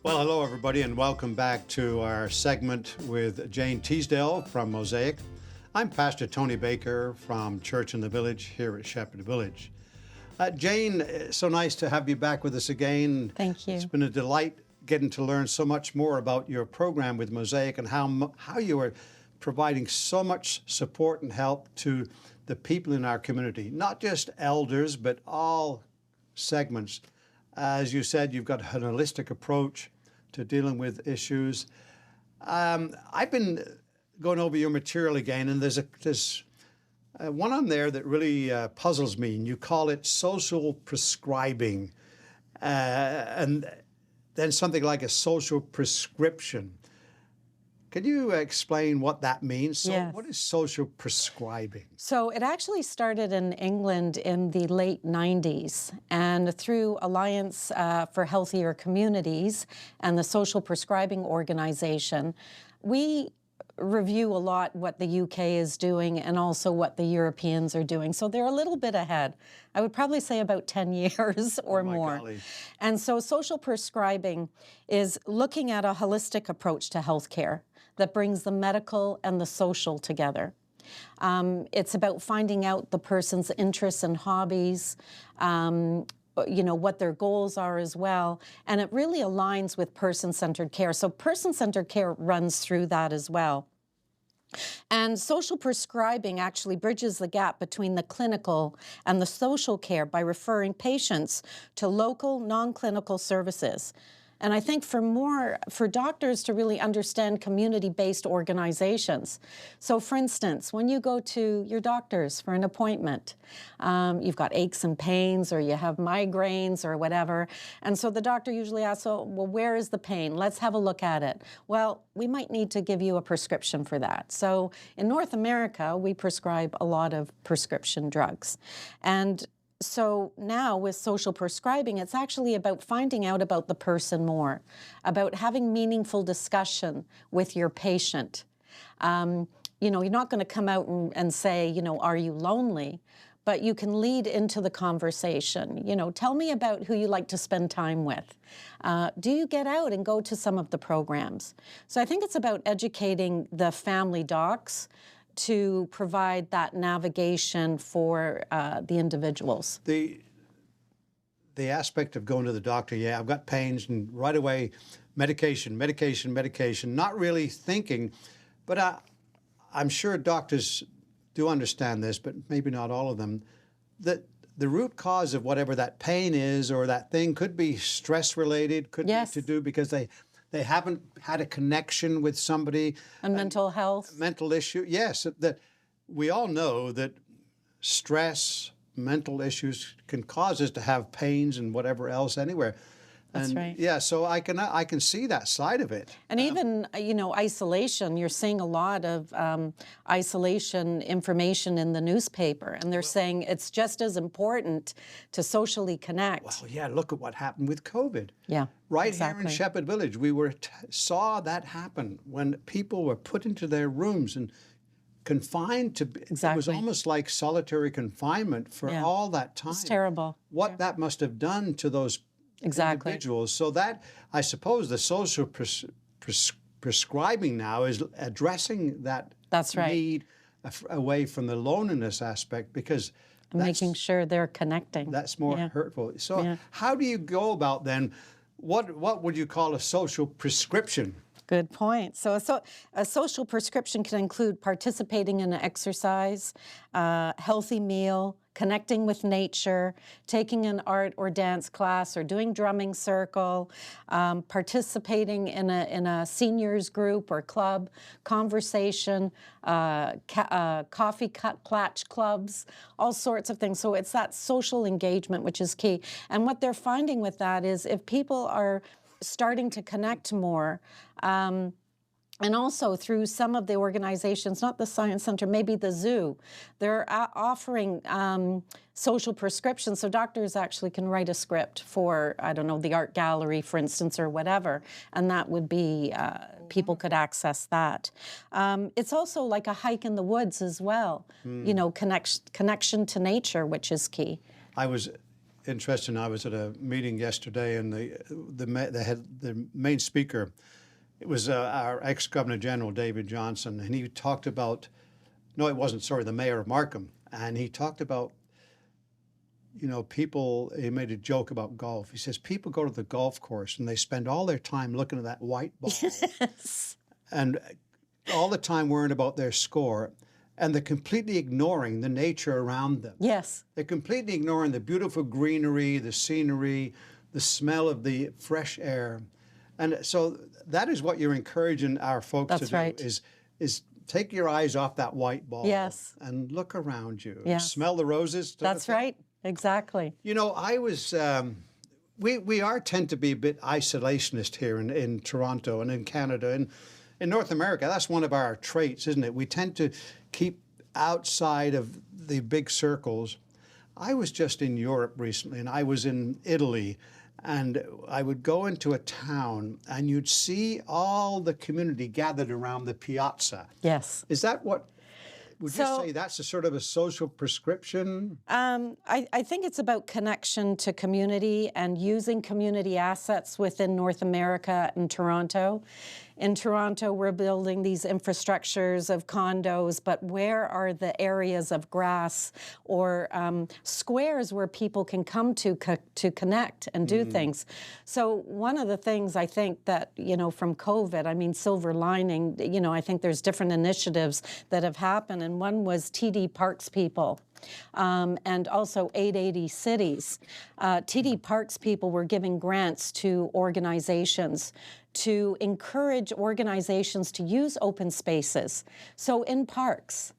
Well, hello, everybody, and welcome back to our segment with Jane Teasdale from Mosaic. I'm Pastor Tony Baker from Church in the Village here at Shepherd Village. Jane, so nice to have you back with us again. Thank you. It's been a delight getting to learn so much more about your program with Mosaic and how you are providing so much support and help to the people in our community, not just elders, but all segments. As you said, you've got a holistic approach to dealing with issues. I've been going over your material again, and there's one on there that really puzzles me, and you call it social prescribing, and then something like a social prescription. Can you explain what that means? So Yes. What is social prescribing? So it actually started in England in the late 90s, and through Alliance for Healthier Communities and the Social Prescribing Organization, we review a lot what the UK is doing and also what the Europeans are doing. So they're a little bit ahead. I would probably say about 10 years or more. Golly. And so social prescribing is looking at a holistic approach to healthcare that brings the medical and the social together. It's about finding out the person's interests and hobbies, what their goals are as well, and it really aligns with person-centered care. So person-centered care runs through that as well. And social prescribing actually bridges the gap between the clinical and the social care by referring patients to local non-clinical services. And I think for doctors to really understand community-based organizations. So for instance, when you go to your doctors for an appointment, you've got aches and pains or you have migraines or whatever. And so the doctor usually asks, well, where is the pain? Let's have a look at it. Well, we might need to give you a prescription for that. So in North America, we prescribe a lot of prescription drugs. And so now with social prescribing, it's actually about finding out about the person more, about having meaningful discussion with your patient. You're not going to come out and say, are you lonely? But you can lead into the conversation. Tell me about who you like to spend time with. Do you get out and go to some of the programs? So I think it's about educating the family docs to provide that navigation for the individuals. The aspect of going to the doctor, yeah, I've got pains, and right away, medication, not really thinking. But I'm sure doctors do understand this, but maybe not all of them, that the root cause of whatever that pain is or that thing could be stress-related, could Yes. be to do because they haven't had a connection with somebody. And mental health. Mental issue, yes. That we all know that stress, mental issues can cause us to have pains and whatever else anywhere. That's And right. yeah, so I can see that side of it. And even, isolation, you're seeing a lot of isolation information in the newspaper, and they're saying it's just as important to socially connect. Well, yeah, look at what happened with COVID. Yeah, Right exactly. here in Shepherd Village, we saw that happen when people were put into their rooms and confined to. It was Exactly. almost like solitary confinement for Yeah. all that time. It's terrible. What that must have done to those Exactly. individuals. So that, I suppose, the social prescribing now is addressing that That's right. need away from the loneliness aspect, because Making sure they're connecting. that's more Yeah. hurtful. So Yeah. how do you go about then, what would you call a social prescription? Good point. So a social prescription can include participating in an exercise, a healthy meal, connecting with nature, taking an art or dance class, or doing drumming circle, participating in a seniors group or club, conversation, coffee klatch clubs, all sorts of things. So it's that social engagement which is key. And what they're finding with that is if people are starting to connect more, and also through some of the organizations, not the Science Center, maybe the zoo, they're offering social prescriptions. So doctors actually can write a script for, I don't know, the art gallery, for instance, or whatever. And that would be, people could access that. It's also like a hike in the woods as well. You know, connection to nature, which is key. I was interesting. I was at a meeting yesterday, and the main speaker. It was our ex-Governor General David Johnson, and he talked about. No, it wasn't. Sorry, the mayor of Markham, and he talked about. People. He made a joke about golf. He says people go to the golf course and they spend all their time looking at that white ball, Yes. and all the time worrying about their score. And they're completely ignoring the nature around them. Yes. They're completely ignoring the beautiful greenery, the scenery, the smell of the fresh air. And so that is what you're encouraging our folks to do, right. is take your eyes off that white ball Yes. and look around you. Yes. Smell the roses. That's right. Exactly. I was, we tend to be a bit isolationist here in Toronto and in Canada. And in North America, that's one of our traits, isn't it? We tend to keep outside of the big circles. I was just in Europe recently, and I was in Italy, and I would go into a town, and you'd see all the community gathered around the piazza. Yes. Is that what, would you say that's a sort of a social prescription? I think it's about connection to community and using community assets within North America and Toronto. In Toronto, we're building these infrastructures of condos, but where are the areas of grass or squares where people can come to connect and do things? So one of the things I think that, from COVID, I mean, silver lining, I think there's different initiatives that have happened, and one was TD Parks people. And also 880 Cities. TD Parks people were giving grants to organizations to encourage organizations to use open spaces. So in parks,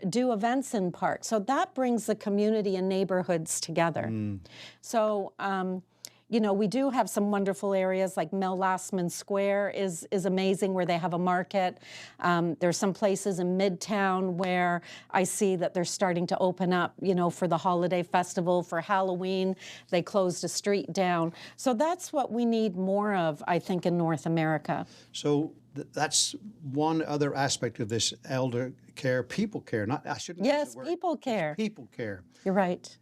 do events in parks. So that brings the community and neighborhoods together. So, we do have some wonderful areas like Mel Lastman Square is amazing, where they have a market. There's some places in Midtown where I see that they're starting to open up, for the holiday festival, for Halloween. They closed a street down. So that's what we need more of, I think, in North America. So that's one other aspect of this elder care, people care. I shouldn't use Yes, the word. people care. People care. You're right.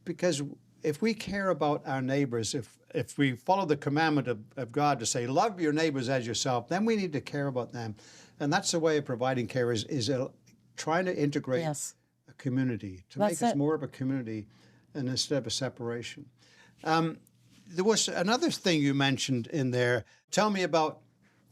Because if we care about our neighbors, if we follow the commandment of God to say, love your neighbors as yourself, then we need to care about them. And that's the way of providing care is trying to integrate a community, to make us more of a community and instead of a separation. There was another thing you mentioned in there. Tell me about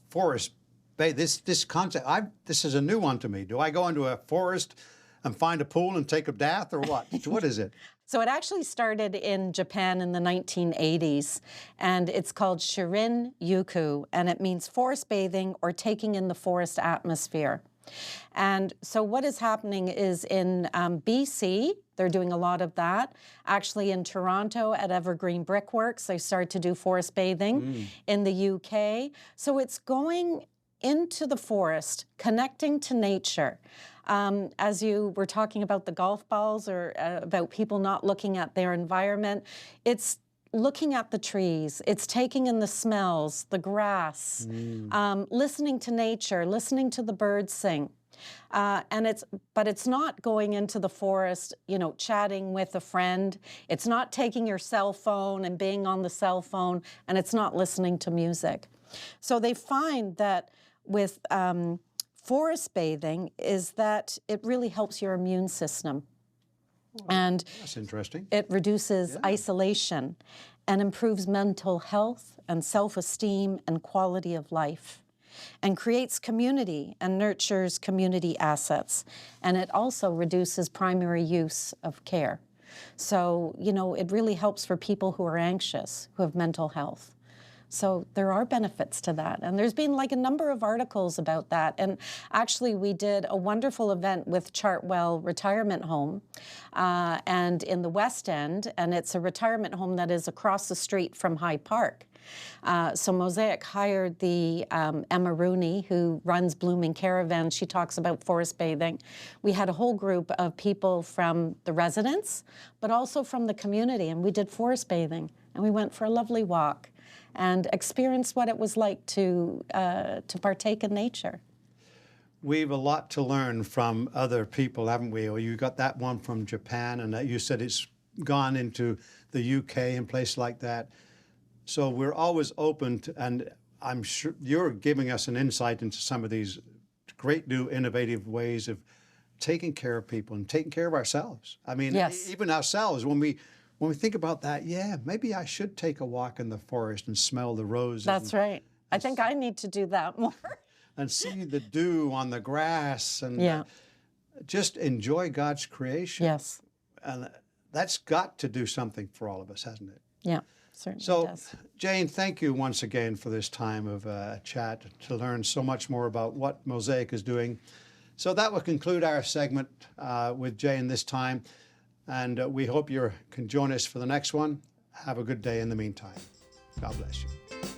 forest. This concept, this is a new one to me. Do I go into a forest and find a pool and take a bath, or what? What is it? So it actually started in Japan in the 1980s, and it's called Shirin Yuku, and it means forest bathing or taking in the forest atmosphere. And so what is happening is in BC, they're doing a lot of that. Actually in Toronto at Evergreen Brickworks, they started to do forest bathing. In the UK. So it's going into the forest, connecting to nature. As you were talking about the golf balls or about people not looking at their environment, it's looking at the trees, it's taking in the smells, the grass, listening to nature, listening to the birds sing. But it's not going into the forest, chatting with a friend. It's not taking your cell phone and being on the cell phone, and it's not listening to music. So they find that with forest bathing is that it really helps your immune system. And that's interesting. It reduces isolation and improves mental health and self-esteem and quality of life, and creates community and nurtures community assets. And it also reduces primary use of care. So, it really helps for people who are anxious, who have mental health. So there are benefits to that. And there's been a number of articles about that. And actually we did a wonderful event with Chartwell Retirement Home and in the West End. And it's a retirement home that is across the street from High Park. So Mosaic hired the Emma Rooney, who runs Blooming Caravan. She talks about forest bathing. We had a whole group of people from the residents, but also from the community. And we did forest bathing. And we went for a lovely walk and experienced what it was like to partake in nature. We have a lot to learn from other people, haven't we? Or you got that one from Japan, and you said it's gone into the UK and places like that. So we're always open to, and I'm sure you're giving us an insight into some of these great new innovative ways of taking care of people and taking care of ourselves. I mean, Yes. even ourselves, when we think about that, yeah, maybe I should take a walk in the forest and smell the roses. That's right. I think I need to do that more. And see the dew on the grass and Yeah. just enjoy God's creation. Yes. And that's got to do something for all of us, hasn't it? Yeah, certainly So, does. Jane, thank you once again for this time of chat to learn so much more about what Mosaic is doing. So that will conclude our segment with Jane this time. And we hope you can join us for the next one. Have a good day in the meantime. God bless you.